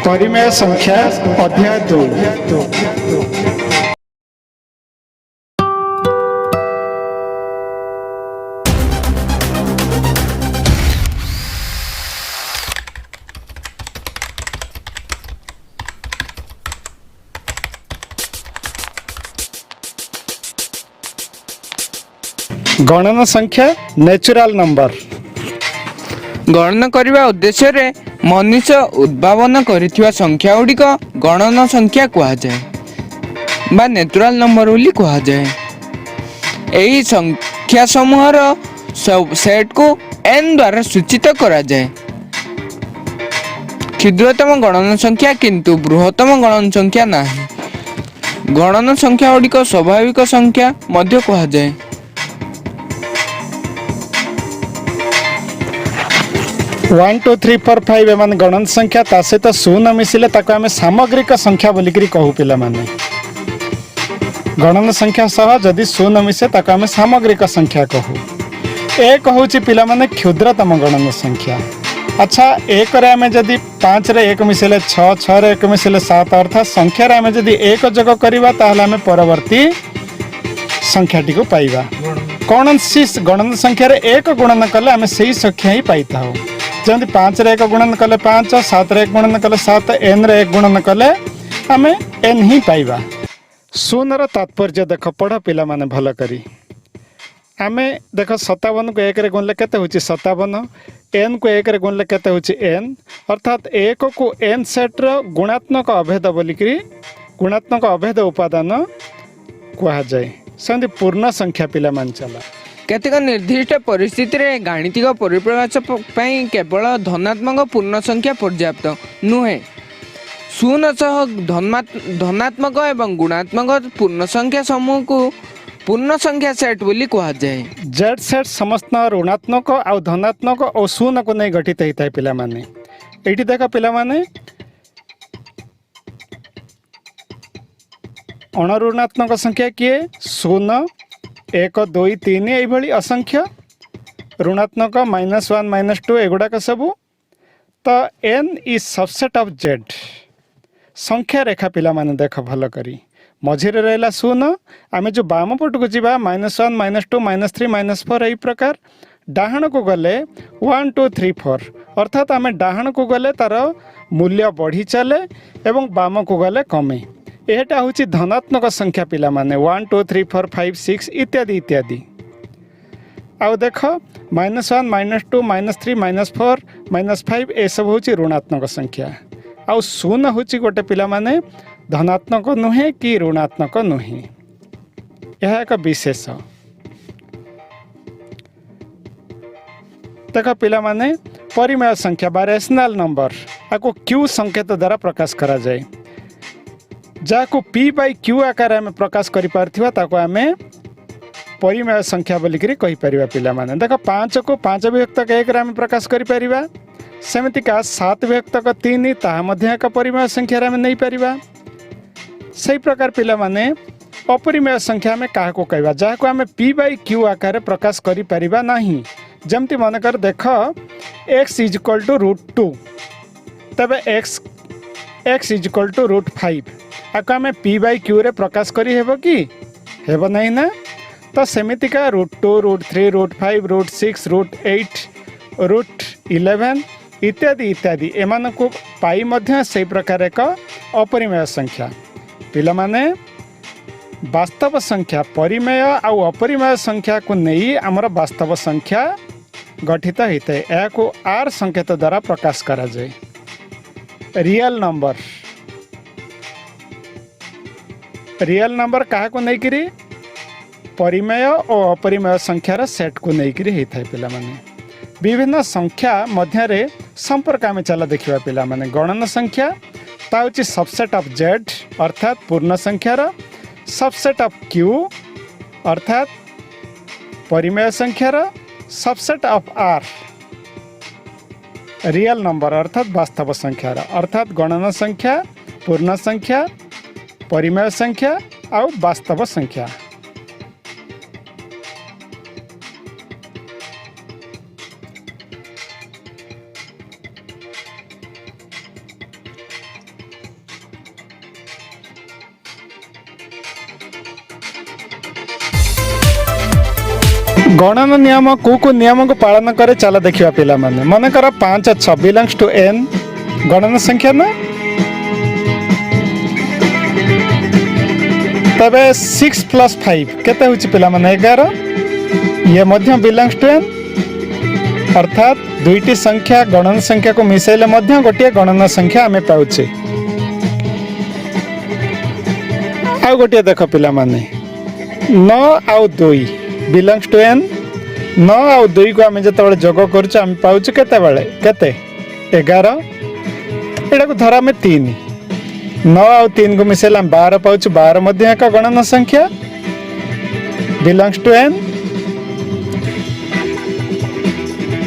परिमेय संख्या अध्याय 2। गणन संख्या नेचुरल नंबर। गणना करने उद्देश्य रे मनुष्य उद्भावन करिथिवा संख्या गुड़िक गणन संख्या कहुए बा नेचुरल नंबर बोली कहुए। यही संख्या समूहर सेट को n द्वारा सूचित करा जाए। क्षुद्रतम गणन संख्या किंतु बृहत्तम गणन संख्या नहीं। गणन संख्या गुड़िक स्वाभाविक संख्या मध्य कहुए। 1 2 3 4 5 एमान गणन संख्या ता सहित शून्य मिसिले ताको आमे सामग्रिक संख्या बोलिकरी कहू पिला माने। गणन संख्या सह जदि शून्य मिसे ताको आमे सामग्रिक संख्या कहू। एक होची पिला माने क्षुद्रतम गणन संख्या। अच्छा, एक रे आमे जदि 5 रे 1 मिसिले 6, 6 रे 1 मिसिले 7, अर्थात संख्या रे आमे जदि एक जग करिवा ताहले आमे परवर्ती संख्याटी को पाइबा। गणन संख्या रे एक गुणन कले आमे सही संख्या ही पाइता हो। जमी 5 रे 1 गुणन कले 5, 7 रे 1 गुणन कले 7, n रे 1 गुणन कले आमे n ही पाइबा। शून्यर तात्पर्य देख पढ़ पिला माने भल करी। आमे देख 57 को 1 रे गुणले केते होची 57, n को 1 रे गुणले केते होची n, अर्थात 1 को n सेट रो गुणात्मक अभेद बोलिकरी गुणात्मक अभेद उपादान कहा जाए। सेमती पूर्ण संख्या पिला मान चला। केतेक निर्दिष्ट परिस्थिति रे गाणितिक परिप्रकाश पई केवल धनात्मक पूर्ण संख्या पर्याप्त नुहे। शून्य सह धनात्मक एवं गुणात्मक पूर्ण संख्या समूह को पूर्ण संख्या सेट बोली कहा जाए। जेड सेट समस्त ऋणात्मक और धनात्मक और शून्य को नहीं गठित होता है पिला माने। एठी देख पिला माने अणऋणात्मक संख्या किए 0, 1 2 3 यही असंख्य, ऋणात्मक -1 -2 एगुड़ाक सबू। तो n is subset of z। संख्या रेखा पिला माने देख भल करी मझिरे रहला 0, आमे जो बाम पट को जीवा -1 -2 -3 -4 यही प्रकार। डाहाण को गले 1 2 3 4, अर्थात आमे डाहाण को गले तार मूल्य बढ़ी चले एवं बाम को गले कमे। एटा हूँ धनात्मक संख्या पिला माने 1 2 3 4 5 6 इत्यादि इत्यादि। आउ देख -1 -2 -3 -4 -5 ए सब हूँ ऋणात्मक संख्या। आउ शून्य हूँ गोटे पिला माने धनात्मक नुहे कि ऋणात्मक नुहे। यह एक विशेष। देख पिला माने परिमेय संख्या बा रेशनल नंबर आपको क्यू संकेत द्वारा प्रकाश करा जाए। जहाँ p बाई क्यू आकार आम प्रकाश करें परिमेय संख्या बोलिकी कहीपर पिला माने। देख 5 को 5 विभक्तक 1 आम प्रकाश करें। सेमतिका 7 विभक्तक 3 ताहा एक परिमेय संख्या आम नहीं पारिबा। सही प्रकार पिला माने अपरिमेय संख्या आम क्या कहवा जहाँ को आम p बाई क्यू आकार प्रकाश करें नहीं। जमती मनकर देख x इक्वल टू √2 तबे x इक्वल टू √5 आपको आम p बाई क्यू रे प्रकाश करी हेबो कि हेबो नहीं ना। तो सेमितिका √2 √3 √5 √6 √8 √11 इत्यादि इत्यादि एमान को पाई मध्य से प्रकार एक अपरिमेय संख्या। पिला माने वास्तव संख्या परिमेय आउ अपरिमेय संख्या को नहीं आमर वास्तव संख्या गठित होता है। यह को r संकेत द्वारा प्रकाश करा जाए। रियल नंबर क्या को नहीं करी परिमेय और अपरिमेय संख्यार सेट को नहीं करी होता है पिला माने। विभिन्न संख्या मध्य रे संपर्क आम चला देखा पिला माने। गणन संख्या ता हूँ सबसेट ऑफ z अर्थात पूर्ण संख्यार, सबसेट ऑफ q अर्थात परिमेय संख्यार, subset of r real number अर्थात वास्तव संख्यार, अर्थात गणन संख्या, पूर्ण संख्या, परिमेय संख्या और वास्तव संख्या। गणन नियम को नियम को पालन करे चला देखिबा पिला माने मन कर 5 6 बिलोंग्स टू n गणन संख्या ना तबे 6 + 5 केते होची पिला माने 11 ये मध्य बिलोंग्स टू n अर्थात दुईटी संख्या गणन संख्या को मिसेले मध्य गोटे गणन संख्या आमे पाउचे। आ गोटे देख पिला माने 9 आउ 2 बिलोंग्स टू n 9 आउ 2 को आमे जतबे जोग करछ आमे पाउछ केते बेले केते 11 एडा को धरा में 3 9 आउ 3 को मिसेला 12 पाउछ 12 मध्ये एक गणन संख्या बिलोंग्स टू n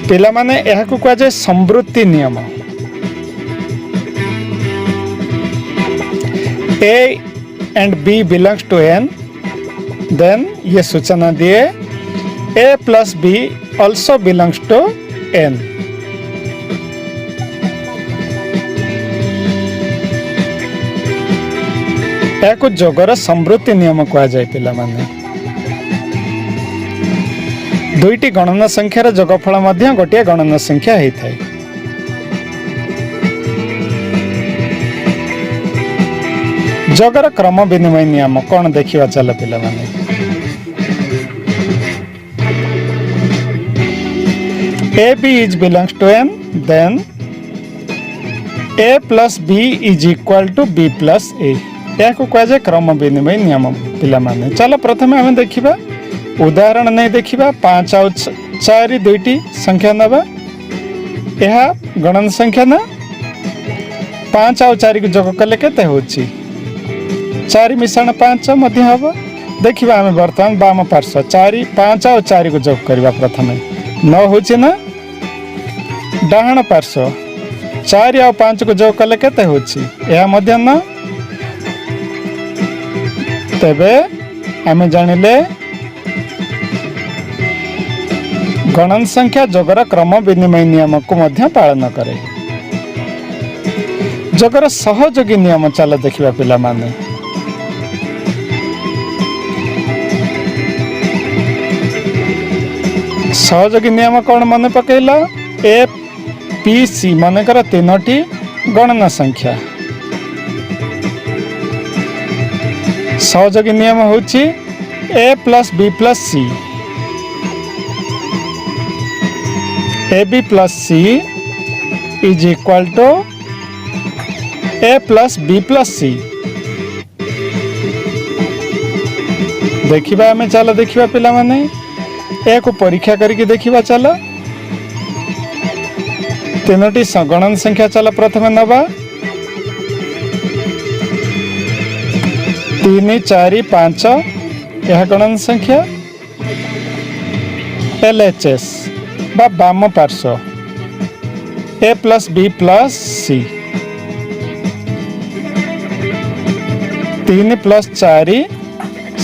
पिला माने एहा को कह जाय समवृत्ति नियम। A and B belongs to n then ये सूचना दिए A plus B also belongs to n। या को जोगर समवृत्ति नियम कह जाय पिला माने दुईटी गणन संख्यार जोगफल मध्य गोटे गणन संख्या होई थाए। जोगर क्रम विनिमय नियम कौन देखिवा चल पिला माने A B is belongs to n then A plus B is equal to B plus A या को कह जाए क्रम विनिमय नियम पिला माने। चलो प्रथमे हमें देखिबा उदाहरण नहीं देखिबा 5 आउ 4 दुईटी संख्या नबा यह गणन संख्या ना 5 आउ 4 को जोग कले केते होची 4 मिश्रण 5 मध्य हबो। देखिबा हमें वर्तमान बाम पार्श्व 4 5 आउ 4 को जोग करबा प्रथमे 9 होची ना डाहण पार्श्व 4 आउ 5 को जोग कले केते होची यह मध्य ना तबे हमें जानिले गणन संख्या जोगर क्रम विनिमय नियम को मध्य पालन करे। जोगर सहयोगी नियम चल देखिबा पिला माने सहयोगी नियम कौन मन पकेला ए पी सी मन कर तीनोटी गणन संख्या सहयोगी नियम होची a plus b plus c ab plus c is equal to a plus b plus c। देखिबा हमें चलो देखिबा पिला माने ए को परीक्षा करके देखिबा चलो तीनोटी गणन संख्या चलो प्रथमे नबा 3 4 5 यह गणन संख्या LHS बा बाम पार्श्व A plus B plus C 3 plus 4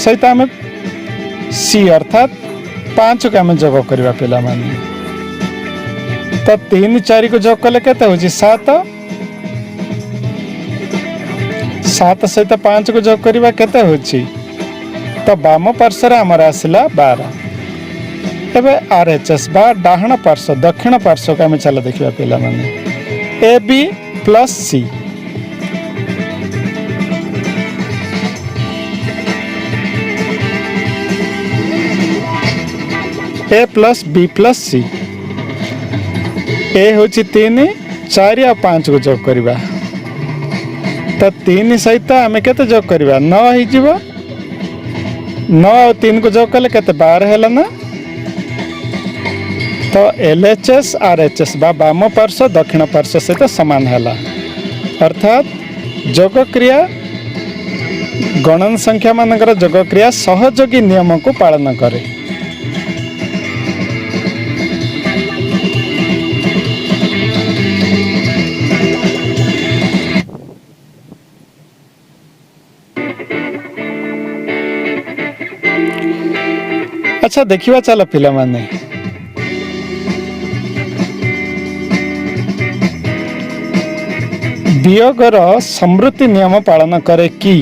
सहित आम C अर्थात 5 को आम जोग करवा पिला माने तो 3 4 को जोग कले केते होची 7 7 सहित 5 को जोग करवा केते होची तो बाम पार्श्व रे हमर आसिला 12। एबे RHS बा डाहण पार्श्व दक्षिण पार्श्व का हम चला देखिबा पिला माने AB plus C A plus B plus C A होची 3 4 और 5 को जोग करबा तो 3 सहित आमे केते जोग करबा 9 ही जीवो 9 और 3 को जोग कले केते 12 हैला ना तो LHS RHS बा बाम पार्श्व दक्षिण पार्श्व सहित समान हैला अर्थात जोग क्रिया गणन संख्या मानकर जोग क्रिया सहयोगी नियम को पालन करे। अच्छा देखिवा चलो पिला माने वियोगर समृद्धि नियम पालन करे कि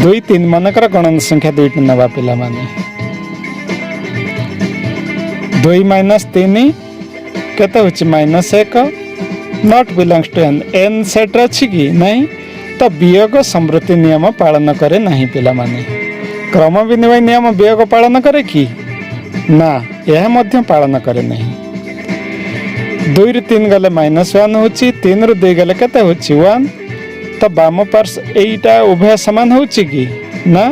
2 3 मनकर गणन संख्या दुईटी नवा पिला माने 2 माइनस 3 केते होची -1 not belongs to N N set अछि कि नहीं तो वियोग समृद्धि नियम पालन करे नहीं पिला माने क्रम विनिमय नियम वियोग पालन करे कि ना यह मध्य पालन करे नहीं 2 रु 3 गले -1 होची 3 रु 2 गले केते होची 1 तो बाम पार्श्व एटा उभय समान होची कि ना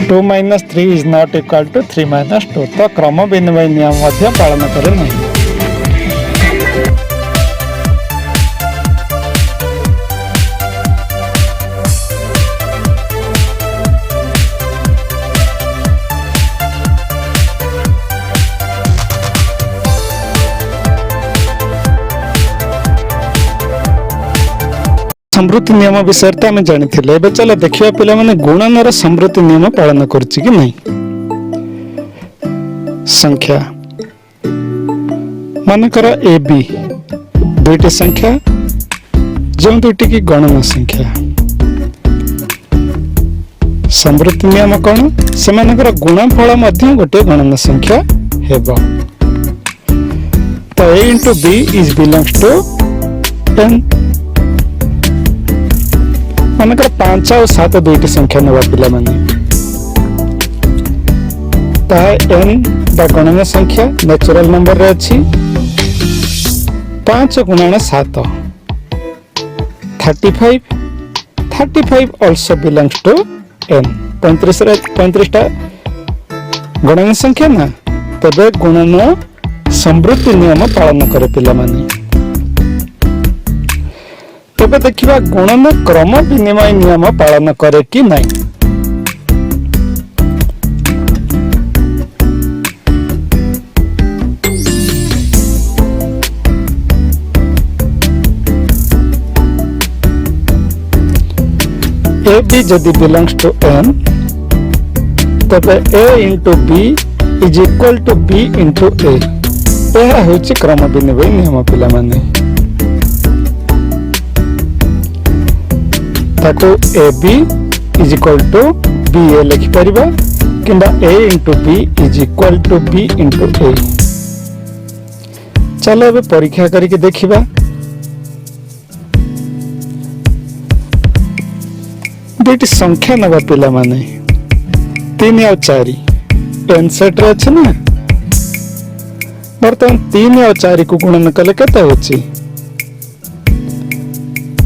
2 - 3 इज नॉट इक्वल टू 3 - 2 तो क्रम विनिमय नियम मध्य पालन करे नहीं। समृद्धि नियम विषय तो आम जानी चलो देखिए पिला माने गुणनर समृद्धि नियम पालन करछि कि नहीं। संख्या मानकर ए बी दुईटी संख्या जो दुईटी की गणन संख्या समृद्धि नियम कौन से गुणफल मध्य गोटे गणन संख्या हेबो तो a into b is belongs to n मानकर 5 और 7 दुईटी संख्या नवा पिला माने n बा गणन संख्या नेचुरल नंबर रे अछि 5 गुणन 7 35 also belongs to n 35 टा गणन संख्या ना तबे गुणन समृद्धि नियम पालन करे पिला माने। तबे देखिबा गुणन क्रम विनिमय नियम पालन करे कि नहीं। ए बी जदि बिलोंग्स टू n तबे a into b is equal to b into a यह होची क्रम विनिमय नियम पिला माने ताको A B is equal to B A लिखि परिबा किंबा a into b is equal to b into a। चलो अब परीक्षा करके देखिबा दुईटी संख्या नवा पिला माने 3 और 4 n सेट रे अछि ना बर्तमान 3 और 4 को गुणन कले केते होछि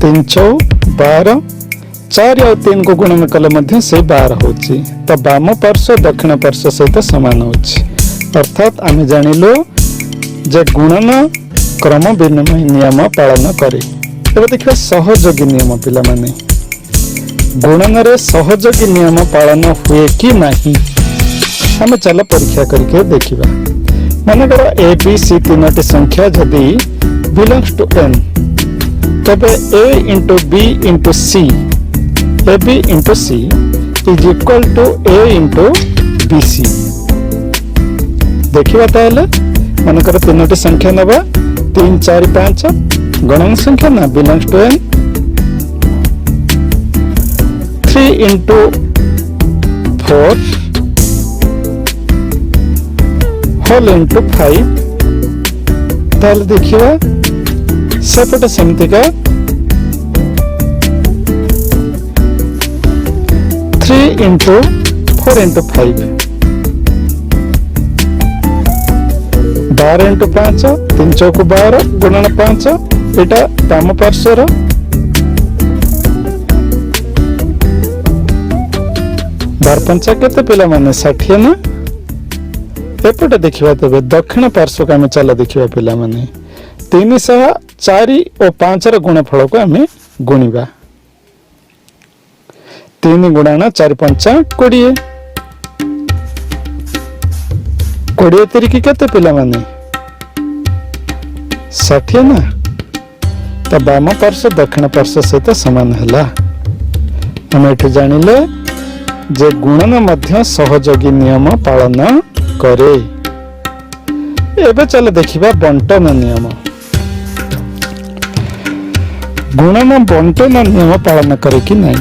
3 4 12 4 और 3 को गुणन कले मध्य से 12 होछि तो बाम पार्श्व दक्षिण पार्श्व सहित समान होछि अर्थात आमे जानिलो जे गुणन क्रम विनिमय नियम पालन करे। एबे देखिबा सहयोगी नियम पिला माने गुणन रे सहयोगी नियम पालन हुए कि नहीं हमें चलो परीक्षा करके देखिबा। मानकर ए बी सी तीनोटी संख्या जदि बिलोंग्स टू n तबे a into b into c a b into c is equal to a into b c। देखिबा ताले मानकर तीनोटी संख्या नबा 3 4 5 गणन संख्या ना belongs to n 3 into 4 whole into 5 ताले देखिबा सेपटे सेमति का 3 into 4 into 5 12 into 5 3 चौक 12 गुणन 5 एटा बाम पार्श्वर 12 5 केते पिला माने 60 ना एपटे देखिबा तबे दक्षिण पार्श्व का हमें चला देखिबा पिला माने 304 और 5 रे गुणफल को हमें गुणिबा 3 गुणन 4 5 20 20 तरीके केते पिला माने 60 ना तो बाम पार्श्व दक्षिण पार्श्व सहित समान हला। हम एठे जानिले जे गुणन मध्य सहयोगी नियम पालन करे। एबे चले देखिबा बंटन नियम। गुणन बंटन नियम पालन करे कि नहीं।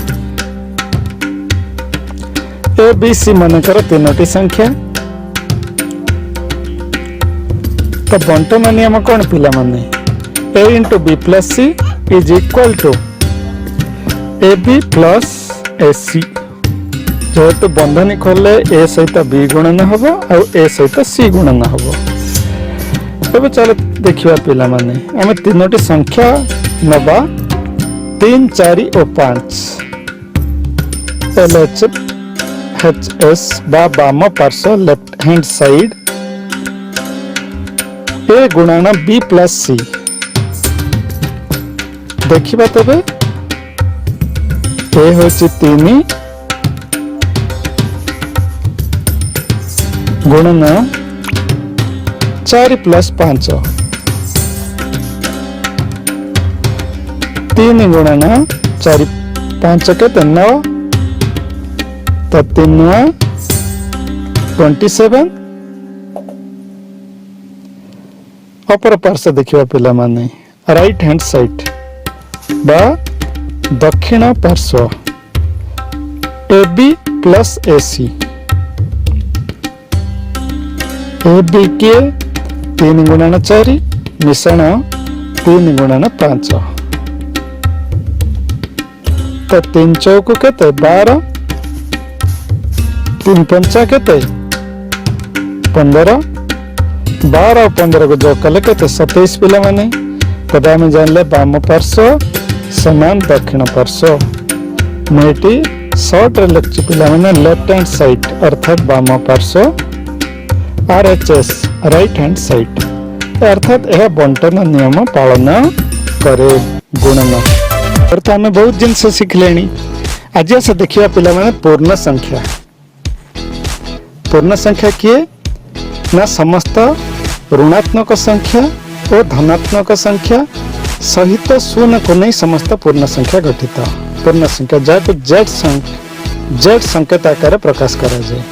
ए बी सी मनकर तीनोटी संख्या, तो बंटन नियम कौन पिला माने A into B plus C is equal to A B plus A C. जेहेतु बंधनी खोले ए सहित बी गुणन हम और ए सहित सी गुणन हम। तब चलो देखिए पिला माने आम तीनोटी संख्या नवा 3, 4 और 5 LHS बाम पार्श्व लेफ्ट हैंड साइड ए गुणन बी प्लस सी। देखिबा तबे ए होची 3 गुणन 4 प्लस 5 3 गुणन 4 5 के 9 तो 3 27। अपर पार्श्व देखिबा पिला माने राइट हैंड साइड बा दक्षिण पार्श्व A B plus A C. A B के 3 गुणन 4 मिश्रण 3 गुणन 5 तो 3 चौक केते 12 3 पंचा केते 15 12 और 15 को जोग कले केते 27 पिला माने। तब आम जानले बाम पार्श्व समान दक्षिण पार्श्व मुझे शॉर्ट रे लिखि पिला माने लेफ्ट हैंड साइड अर्थात बाम पार्श्व RHS राइट हैंड साइड अर्थात यह बंटन नियम पालन करे गुणन। अर्थात आम बहुत जिनस शिखले। आज से देखिए पिला माने पूर्ण संख्या। पूर्ण संख्या किए ना समस्त ऋणात्मक संख्या और धनात्मक संख्या सहित शून्य को नहीं समस्त पूर्ण संख्या गठित पूर्ण संख्या जहाँ जेड संकेत आकार प्रकाश करा जाए।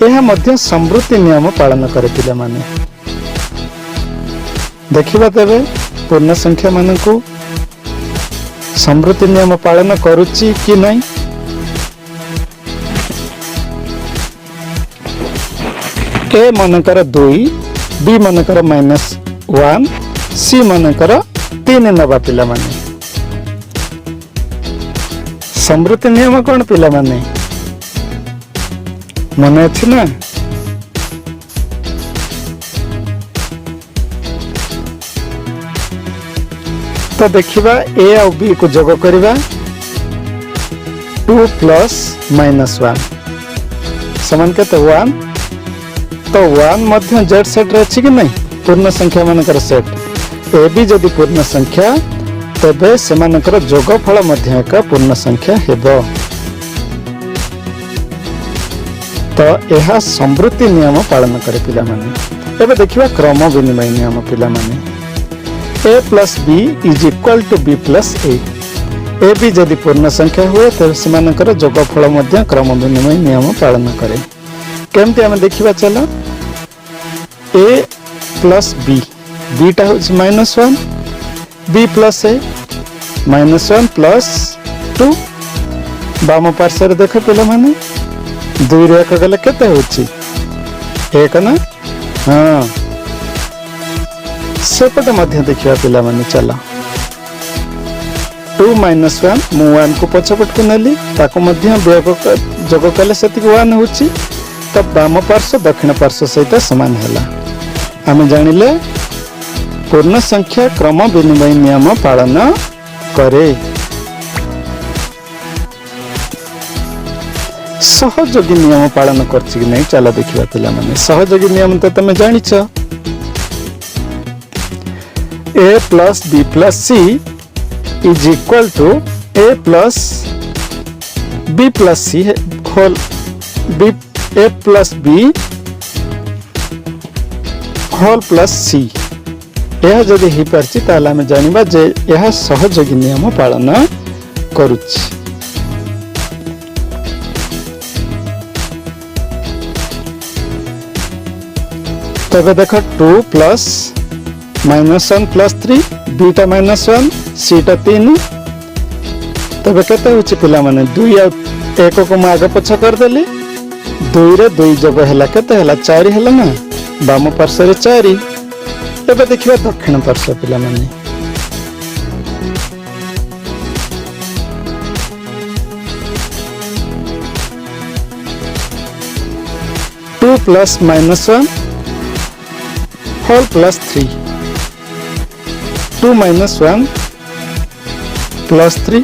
यह मध्य समृद्धि नियम पालन करे पिला माने। देखिबा तेबे पूर्ण संख्या मानकु समृद्धि नियम पालन करुची कि नहीं। ए मनकर 2 बी मनकर -1 सी मनकर 3 नवा पिला माने। समृद्धि नियम कौन पिला माने मन अच्छी ना। तो देखिबा ए और बी को जोग करिबा 2 प्लस -1 समान के तो 1 तो 1 मध्य जेड सेट रे अछि कि नहीं पूर्ण संख्या मानकर सेट। ए बी जदि पूर्ण संख्या तबे सेमानकर जोगफल मध्य एक पूर्ण संख्या हेबो। तो यह समृद्धि नियम पालन करे पिला माने। एबे देखिबा क्रम विनिमय नियम पिला माने A plus B is equal to B plus A. A B जदि पूर्ण संख्या हुए तो सेमानकर जोगफल मध्य क्रम विनिमय नियम पालन करे। केमती आम देखिबा चलो ए प्लस बी बीटा होछि -1 बी प्लस ए -1 प्लस 2 बाम पार्श्व देख पिला माने 2 रे 1 गले केते होछि 1 ना। हाँ सेपटे मध्य देखिबा पिला माने चलो 2 - 1 मु 1 को पछपट को नेली ताको मध्य जोग कले सेति 1 होछि तब बाम पार्श्व दक्षिण पार्श्व सहित समान हैला। आम जानिले पूर्ण संख्या क्रम विनिमय नियम पालन करे। सहयोगी नियम पालन करछि कि नहीं चला देखिबा पिला माने। सहयोगी नियम तो तमे जानिछ A plus B plus C is equal to A plus B plus C whole B A plus B whole plus C. यह जदि हो पारछि ताला में जानिबा जे यह सहयोगी नियम पालन करुछि। तबे देखो 2 प्लस -1 प्लस 3 बीटा -1 सीटा 3 तबे केते होची पिला माने 2 आ 1 को मैं आगे पछा कर देली 2 रे 2 जग हैला केते हैला 4 हैला ना बाम पार्श्व रे 4 एबे देखिबा दक्षिण पार्श्व पिला माने 2 plus minus 1 whole plus 3 2 minus 1 plus 3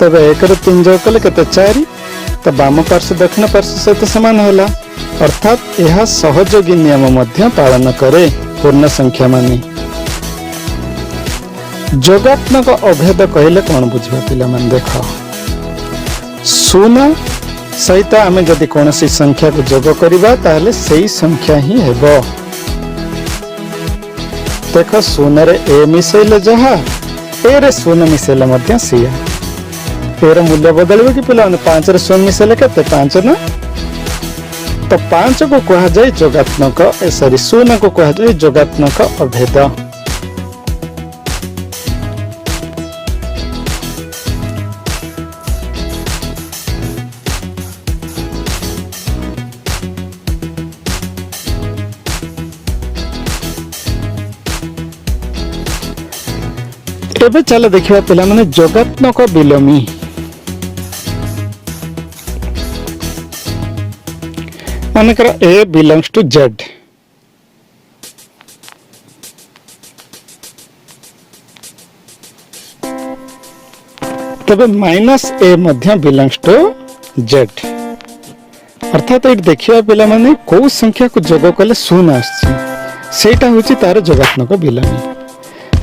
तब 1 रे 3 जोग कले केते 4 तो बाम पार्श्व दक्षिण पार्श्व सहित समान होला अर्थात यह सहयोगी नियम मध्य पालन करे पूर्ण संख्या माने जोगात्मक अभेद कहले कौन बुझबा पिला मन देखो शून्य सहित आमे जदि कौन सी संख्या को जोग करिबा ताहले सही संख्या ही हेबो देखो शून्य रे ए मिसेले जहा ए रे शून्य मिसेले मध्य सिया ए रे मूल्य बदलबे कि पिला 5 रे शून्य मिसेले केते 5 ना तो 5 को कहा जाय जोगात्मक सॉरी शून्य को कहा जाय जोगात्मक अभेद एबे चलो देखिबा पिला माने जोगात्मक विलोमी मानकर A belongs to Z तबे minus A Madhya belongs to Z अर्थात ये देखिबा पिला माने को संख्या को जोग कले शून्य आछि सेटा होछि तार जोगात्मक विलोमी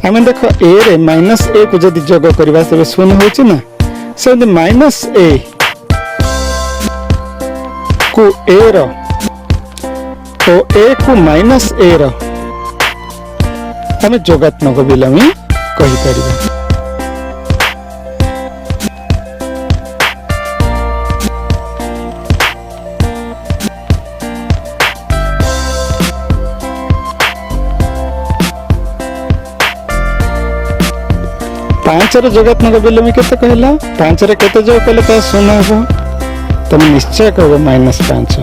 आमे देखो ए रे माइनस ए को जदि जोग करबा तबे शून्य होछि ना से माइनस ए को ए रो तो ए को माइनस ए रो आमे जोगात्मक विलोमी कहि परिबा 5 रे जोगात्मक विलोमी केते कहला 5 रे केते जोग कले ता शून्य हो तमे निश्चय कहबो -5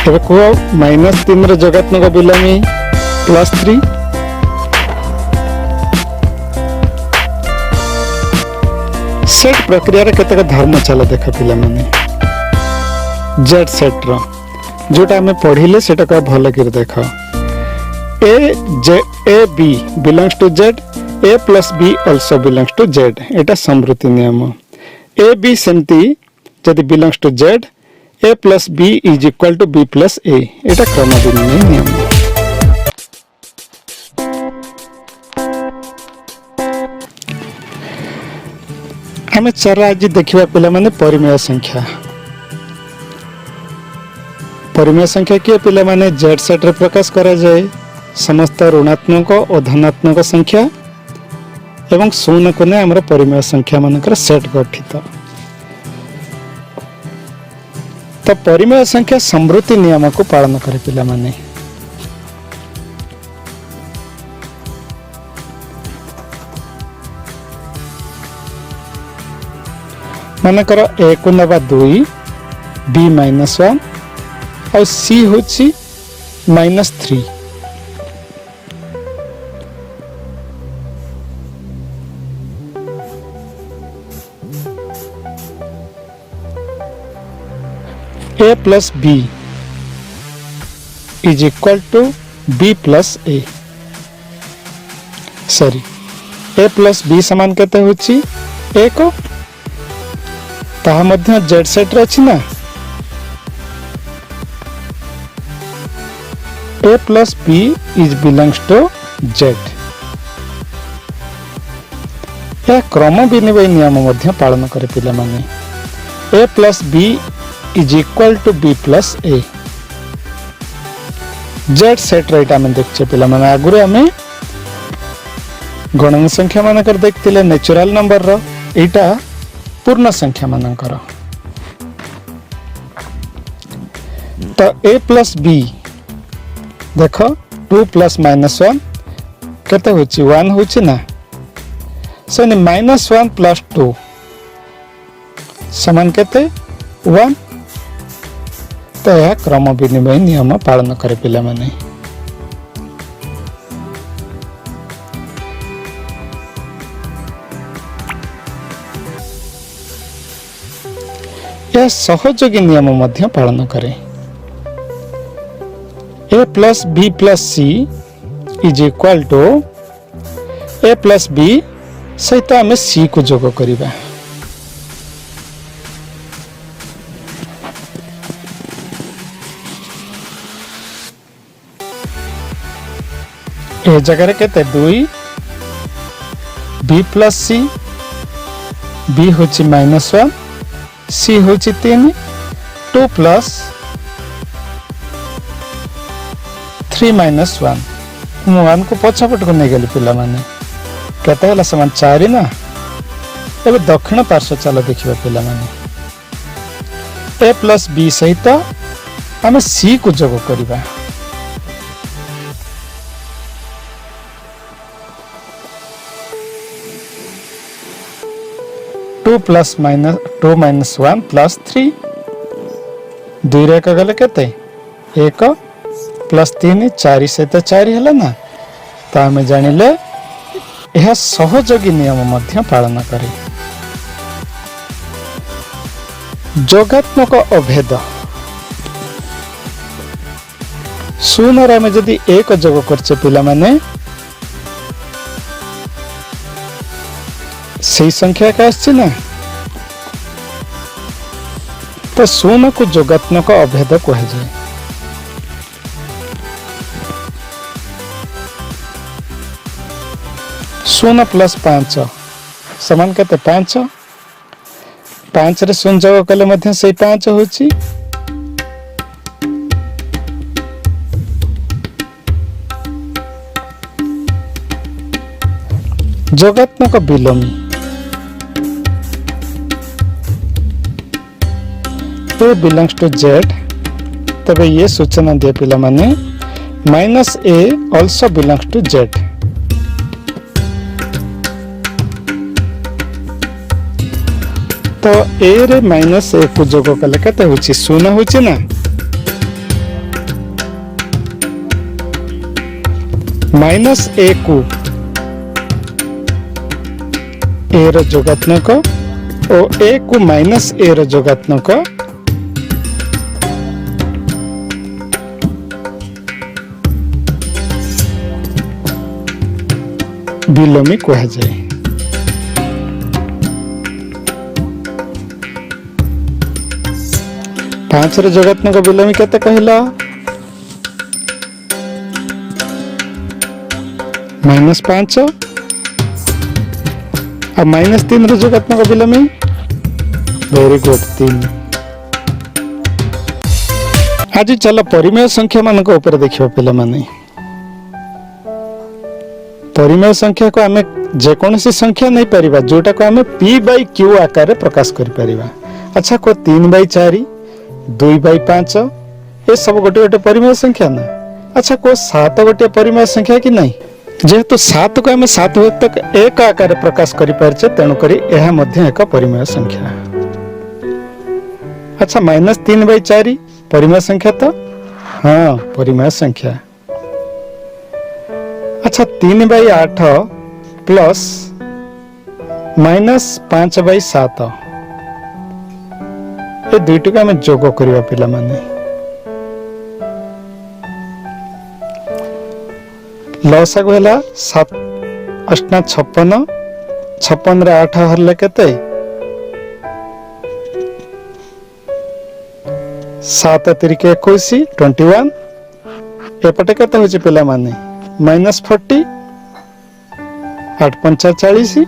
तबे को -3 रे जोगात्मक विलोमी +3 सेट प्रक्रिया रे केते धर्म चला देख पिला माने जेड सेट रो जोटा हमें पढिले सेटा का भलो कर देखो A B belongs to Z A plus B also belongs to Z एटा समृद्धि नियम A B सेमती जदि belongs to Z A plus B is equal to B plus A एटा क्रमविन्याय नियम हमें चर आज देखिबा पिला माने परिमेय संख्या के पिला माने Z सेट रे प्रकाश करा जाए समस्त ऋणात्मक और धनात्मक संख्या एवं शून्य को ने हमर परिमेय संख्या मानकर सेट गठित तो परिमेय संख्या समृद्धि नियम को पालन करे पिला माने मानकर a को नबा 2 b -1 और c होची -3 A plus B is equal to B plus A sorry A plus B समान कहते होची A को ताहा मध्य Z सेट रे अछि ना A plus B is belongs to Z या क्रम विनिमय नियम मध्य पालन करे पिला माने A plus B is equal to B plus A Z set right आमे देखछे पिला माने आगुरे आमे गणन संख्या मानकर देखतिले नेचुरल नंबर रो एटा पूर्ण संख्या मानकर तो A plus B देखो 2 plus -1 केते होची 1 होची ना सो -1 + 2 समान केते 1 तो यह क्रम विनिमय नियम पालन करे पिला माने यह सहयोगी नियम मध्य पालन करे a + b + c is equal to a + b सहित आम c को जोग करिबा ए जगह केते 2 b + c b होची -1 c होची 3 2 + 3 - 1 मु 1 को पछपट को नहीं गली पिला माने केते हला समान 4 ना एबे दक्षिण पार्श्व चलो देखिबा पिला माने a + b सहित आम c को जोग करिबा 2 + -1 + 3 2 रे का गले केते 1 + 3 4 सहित 4 हला ना तो आम जानिले यह सहयोगी नियम मध्य पालन करे जोगात्मक अभेद शून्य रे आम जदि 1 जोग करछे पिला माने सही संख्या का आछि ना तो शून्य को जोगात्मक अभेद कहे जाए शून्य + 5 समान केते 5 5 रे शून्य जोग कले मध्य सही 5 होची जोगात्मक विलोमी A belongs to Z तबे ये सूचना दे पिला माने -a also belongs to Z तो a रे -a को जोग कले केते होची 0 होची ना -a को a रो जोगात्मक और a को -a रो जोगात्मक विलोमी कहा जाए पांच रे जोगात्मक विलोमी केते कहला -5 और -3 रे जोगात्मक विलोमी वेरी गुड 3 आज चलो परिमेय संख्या मान को ऊपर देखियो पिला माने परिमेय संख्या को आमे जे कोनसी संख्या नहीं परिबा जोटा को आमे p/q आकार रे प्रकाश करि परिबा अच्छा को 3/4 2/5 ए सब गोटे गोटे परिमेय संख्या ना अच्छा को 7 गोटे परिमेय संख्या कि नहीं जेहेतु 7 को आमे 7 तक एक आकार रे प्रकाश करि परछे तेनु करी एहा मध्ये एक परिमेय संख्या अच्छा -3/4 परिमेय संख्या तो हाँ परिमेय संख्या अच्छा 3/8 प्लस -5/7 ये दुईटी को आम जोग करवा पिला माने लसागु हैला 7 8 56 56 रे 8 हरले केते 7 तिरिके 21 21 एपटे केते होची पिला माने -40 8 5 40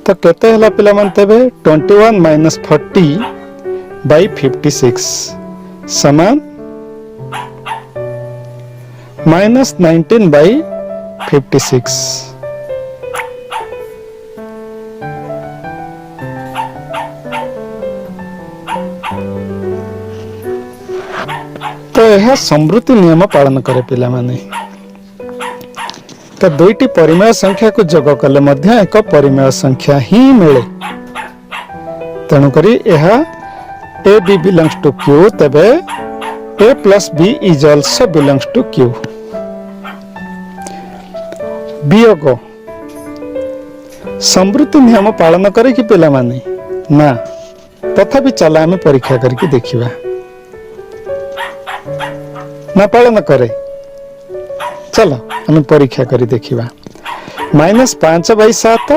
तो केते हला पिला मन तबे 21 - 40/56 समान -19/56 तो यह समृद्धि नियम पालन करे पिला माने तो दुईटी परिमेय संख्या को जोग कले मध्य एक परिमेय संख्या ही मिले। तेणुकरी यह A B belongs to Q, तेबे A plus B is also belongs to Q. वियोग समृद्धि नियम पालन करे कि पिला माने ना, तथापि चला आम परीक्षा करके देखिबा। ना पालन करे, चलो आम परीक्षा करी देखिबा। -5/7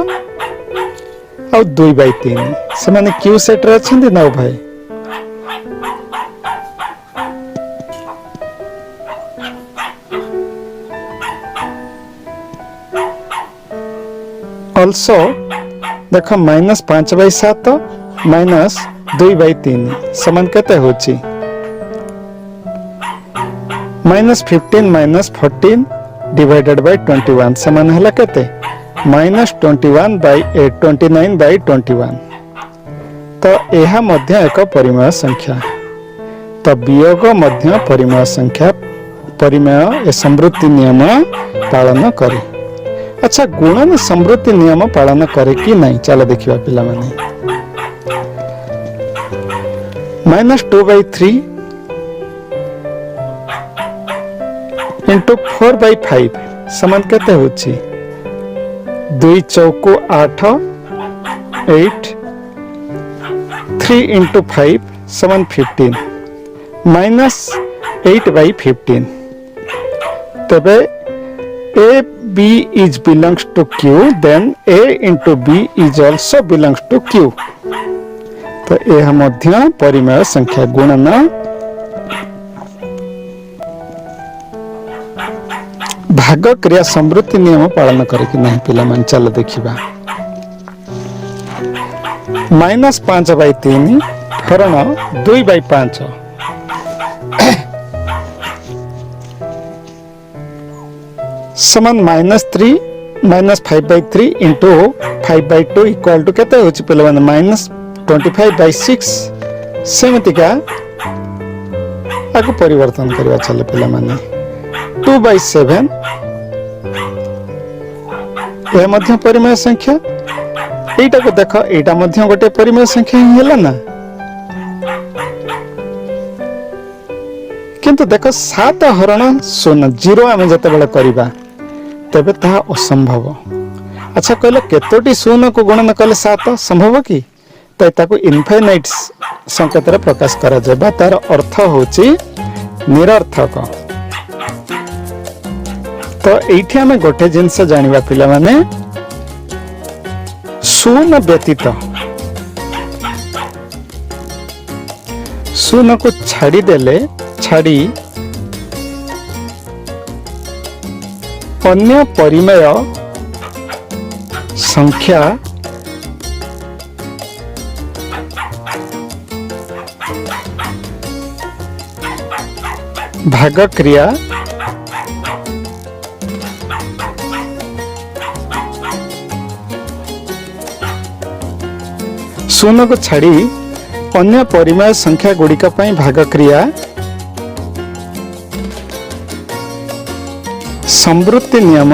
और 2/3 से माने क्यू सेट रे अछंदी ना भाई। ऑल्सो देखो -5/7 -2/3 समान केते होची? -15 -14 डिवाइडेड बाय 21 समान हला केते? -21/8 29/21। तो यह मध्य एक परिमेय संख्या। तो वियोग मध्य परिमेय संख्या, परिमेय ए समृद्धि नियम पालन करे। अच्छा, गुणन समृद्धि नियम पालन करे कि नहीं, चलो देखिबा पिला माने। -2/3 इंटू 4/5 समान केते होची? 2 चौको 8 8 3 इंटू 5 समान 15 -8/15। तबे A B is belongs to Q, then A into B is also belongs to Q। तो यह मध्य परिमेय संख्या गुणन भाग क्रिया समृद्धि नियम पालन करे कि नहीं पिला मन, चलो देखिबा। -5/3 हरण 2/5 समान -3 -5/3 इंटू 5/2 इक्वल टू केते होची पिला माने? -25/6। सेमति का आको परिवर्तन करबा चले पिला माने। 2/7 ए मध्य परिमेय संख्या। एटा को देखो, एटा मध्य गोटे परिमेय संख्या ही होला ना, किंतु देखो 7 हरण 0 0 आमे जते बेले करबा तबे ता असंभव। अच्छा कहले केतोटी 0 को गणना कले 7 संभव कि? तो ताको इनफाइनाइट संकेत रे प्रकाश करा जाबा, तार अर्थ होची निरर्थक। तो एठी हमें गोटे जिंस जानिबा पिला माने, 0 व्यतीत 0 को छाड़ी देले, छाड़ी अन्य परिमेय संख्या भाग क्रिया शून्य को छाड़ी अन्य परिमेय संख्या गुड़िक भाग क्रिया समृद्धि नियम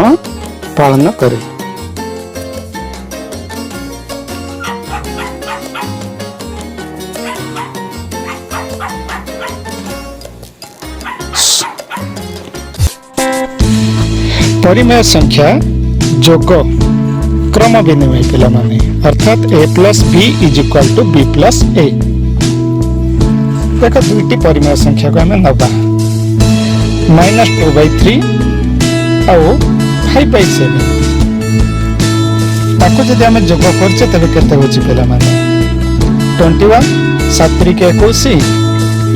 पालन करे। परिमेय संख्या जोग क्रम विनिमय पिला माने, अर्थात a plus b is equal to b plus a। देखो दुईटी परिमेय संख्या को हमें नबा, -2/3 और 5/7 ताको जदि हमें जोग करछे तबे केते होची पिला माने? 21 7 3 के 21,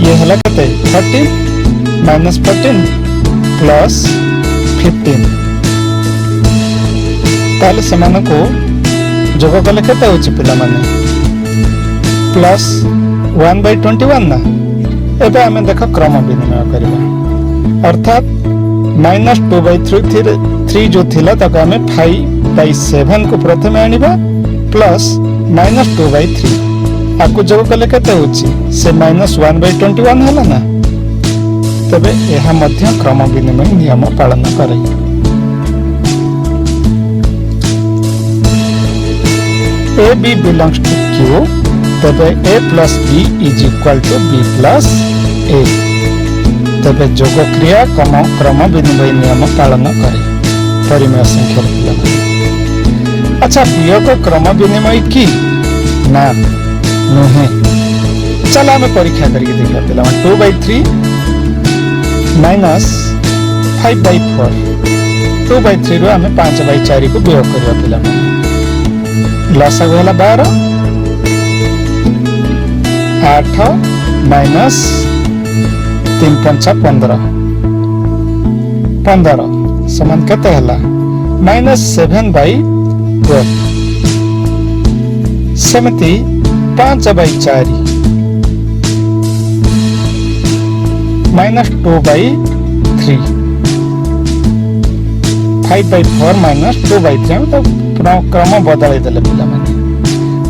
ये हला केते 14 -14 प्लस 15। ताले समान को जोग कले केते होची पिला माने? प्लस 1/21 ना। एबे हमें देखो क्रम विनिमय करबा, अर्थात -2/3 जो थिला ताको हमें 5/7 को प्रथम आनिबा प्लस -2/3 आको जोग कले केते होची? से -1/21 हला ना। तबे यह मध्य क्रम विनिमय नियम पालन करे। A B belongs to Q तेबे A plus B is equal to B plus A तेबे जोग क्रिया क्रम विनिमय नियम पालन करे परिमेय संख्या पिला। अच्छा वियोग क्रम विनिमय की ना नुहे चलो आम परीक्षा करके देखा पिला 2/3 माइनस 5/4 2/3 रो आम 5/4 को वियोग करवा पिला लसागु होला 12 8 माइनस 3 पंचा 15 15 समान केते हला माइनस 7/12 सेमती 5/4 माइनस 2/3 5/4 माइनस 2/3 तो क्रम बदल देले पिला माने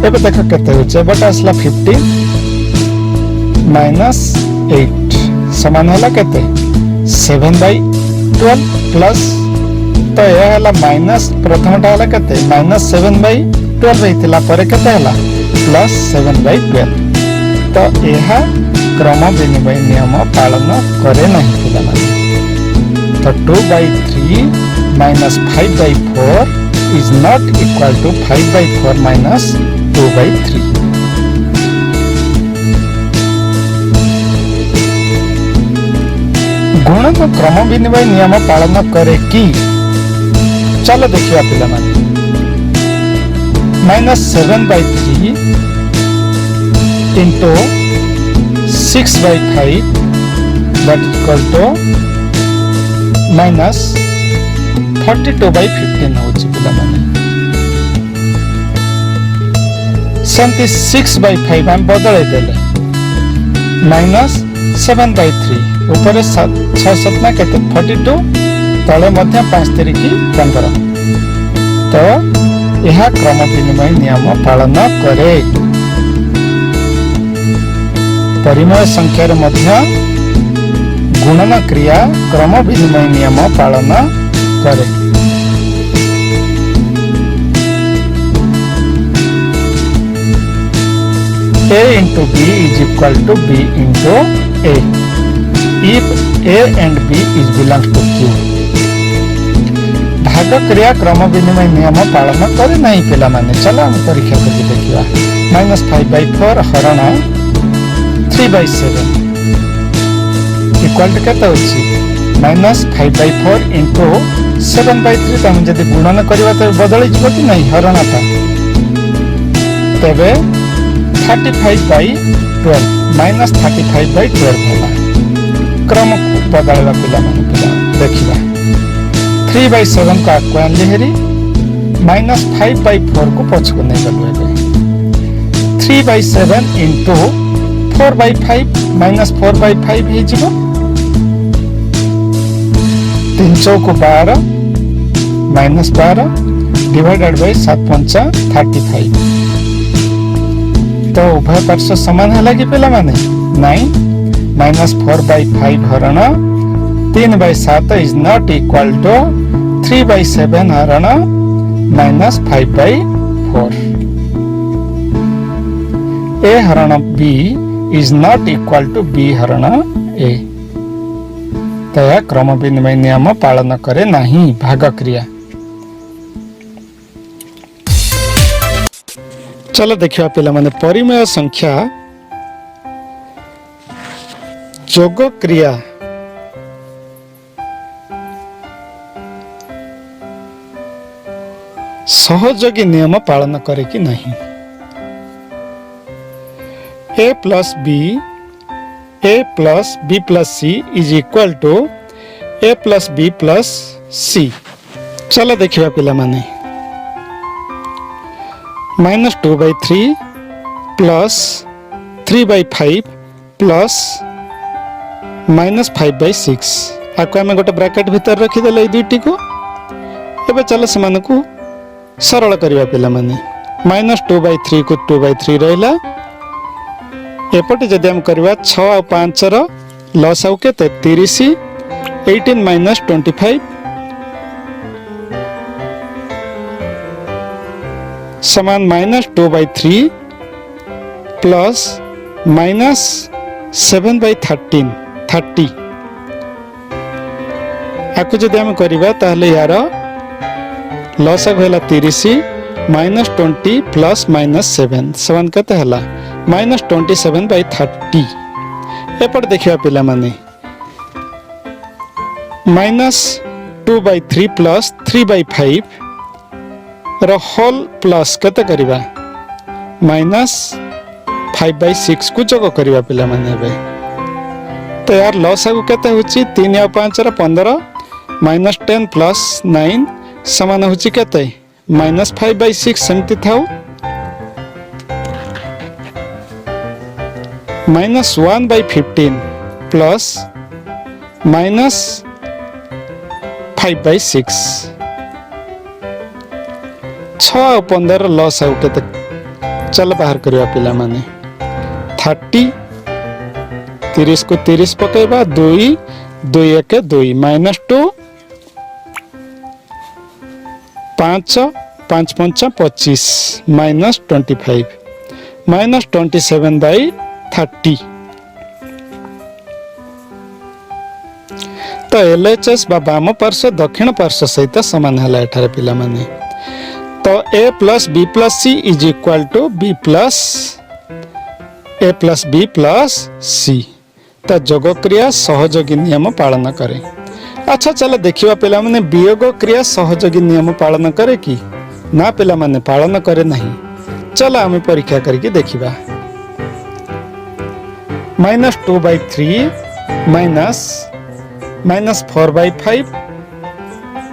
एबे देख केते होचे बट असला 15 माइनस 8 समान हला केते 7/12 प्लस तो यह हला माइनस प्रथमटा हला केते माइनस 7/12 हेतिला परे केते हला प्लस 7/12 तो यह क्रम विनिमय नियम पालन करे नहीं पिला माने तो 2/3 minus 5/4 is not equal to 5/4 minus 2/3 गुणन क्रम विनिमय नियम पालन करे कि चलो देखिए पिला माने minus 7/3 into 6/5 that is equal to minus 42/15 होची पिला माने सेंती 6/5 हम बदले देले माइनस 7/3 ऊपर 6 7 ना केते 42 तले मध्य 5 3 की 15 तो यह क्रम विनिमय नियम पालन करे परिमेय संख्या रे मध्य गुणन क्रिया क्रम विनिमय नियम पालन करे A into B is equal to B into A if A and B is belongs to Q भाग क्रिया क्रम विनिमय नियम पालन करे नहीं पिला माने चलो हम परीक्षा करके देखिया माइनस 5/4 हरण 3/7 इक्वल टू केते होची माइनस 5/4 into 7/3 तम जदि गुणन करबा त बदली जिवो कि नहीं हरणटा तबे 35/12 माइनस 35/12 होला क्रम बदलवा पिला माने पिला देखिबा 3/7 का क्वान लेहरी माइनस 5/4 को पछ को नहीं गलु एबे 3/7 into 4/5 माइनस 4/5 हे जिवो 3 चौको 12 माइनस 12 डिवाइडेड बाय 7 पंचा 35 तो उभय पार्श्व समान है कि पिला माने नहीं माइनस 4/5 हरण 3/7 इज नॉट इक्वल टू 3/7 हरण माइनस 5/4 ए हरण B is not equal to B हरण ए तो यह क्रम विनिमय नियम पालन करे नहीं भाग क्रिया चलो देखिए पिला माने परिमेय संख्या जोग क्रिया सहयोगी नियम पालन करे कि नहीं a plus b plus c is equal to a plus b plus c चलो देखिए पिला माने माइनस 2/3 प्लस 3/5 प्लस माइनस 5/6 आपको आम गोटे ब्रैकेट भीतर रखीदे दुईटी को एबे चलो से को सरल करवा पिला माने माइनस 2/3 को 2/3 रहिला एपटे जदि हम करवा 6 और 5 रो लॉस आउ केते 30 18 माइनस 25 समान -2/3 प्लस -7/13 30 आपको जब आम करवा ताहले यार लसागु है 30 -20 प्लस -7 समान केते हला -27/30 एपट देखिया पिला माने -2/3 प्लस 3/5 रो होल प्लस केते करबा -5/6 को जग करबा पिला माने बे तो यार लसागु केते होची 3 और 5 रो 15 -10 प्लस 9 समान होची केते -5/6 सेमति थाउ -1/15 प्लस -5/6 6 और 15 लॉस आउ केते चल बाहर करवा पिला माने 30 30 को 30 पकेबा 2 2 1 2 -2 5 5 5 25 -25 -27/30 तो एलएचएस बा बाम पार्श्व दक्षिण पार्श्व सहित समान है एठारे पिला माने तो a plus b plus c is equal to b plus a plus b plus c तो जोग क्रिया सहयोगी नियम पालन करे। अच्छा चलो देखिवा पिला माने वियोग क्रिया सहयोगी नियम पालन करे कि ना पिला माने पालन करे नहीं। चलो आम परीक्षा करके देखिबा -2/3 -4/5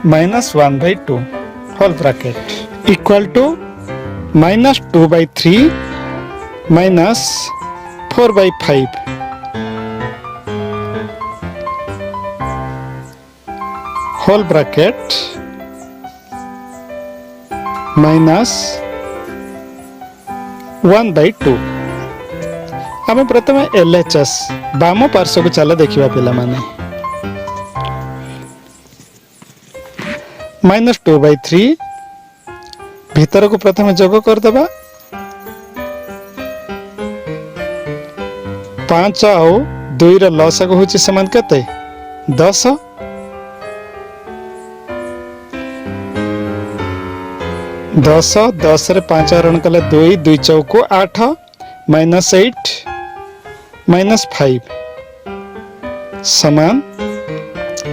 -1/2 whole bracket equal to -2/3 -4/5 whole bracket -1/2 आम प्रथम एलएचएस बाम पार्श्व को चल देखिबा पिला माने -2/3 भीतर को प्रथम जोग कर देबा 5 और 2 रो लसागु होची समान केते 10 10 रे 5 हरण कले 2 2 चौको 8 -8 -5 समान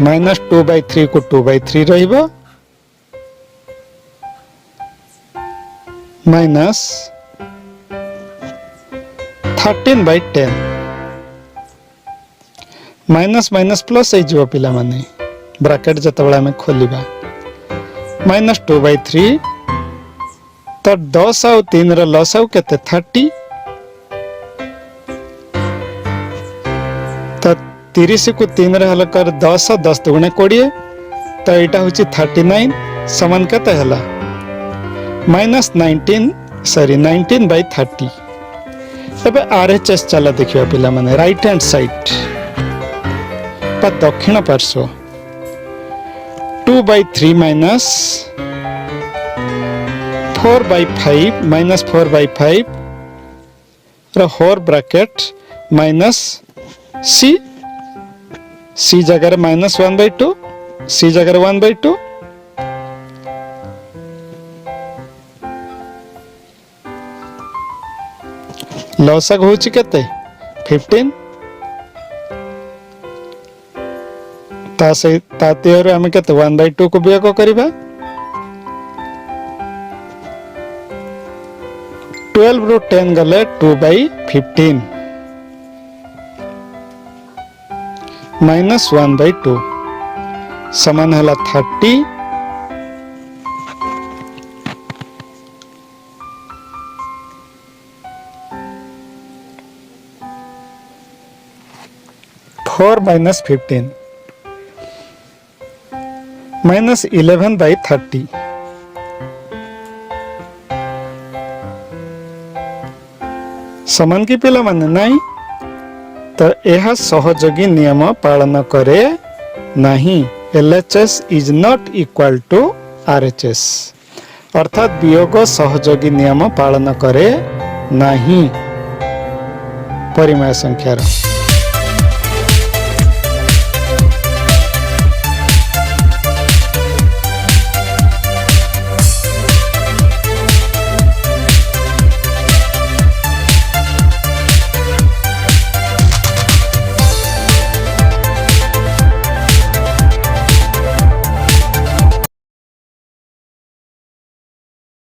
-2/3 को 2/3 रहिबो -13/10 माइनस माइनस प्लस हो पिला माने ब्रैकेट जतबेला में खोलिबा -2/3 तो 10 और 3 रो लॉस आउ केते 30 तो 30 को 3 रे हल कर 10 10 दुगुणे 20 तो एटा होची 39 समान केते हला -19/30 एबे आरएचएस चला देखियो पिला माने राइट हैंड साइड पर दक्षिण पार्श्व 2/3 -4/5 -4/5 रो होल ब्रैकेट माइनस सी जगह -1/2 सी जगह 1/2 लसक होची केते 15 तातेर आम केते 1/2 को वियोग करिबा 12 रो 10 गले 2/15 -1/2 समान हला 30 4 -15 -11/30 समान की पिला माने नहीं तो यह सहयोगी नियम पालन करे नहीं। LHS is not equal to RHS अर्थात वियोग सहयोगी नियम पालन करे नहीं परिमेय संख्यार।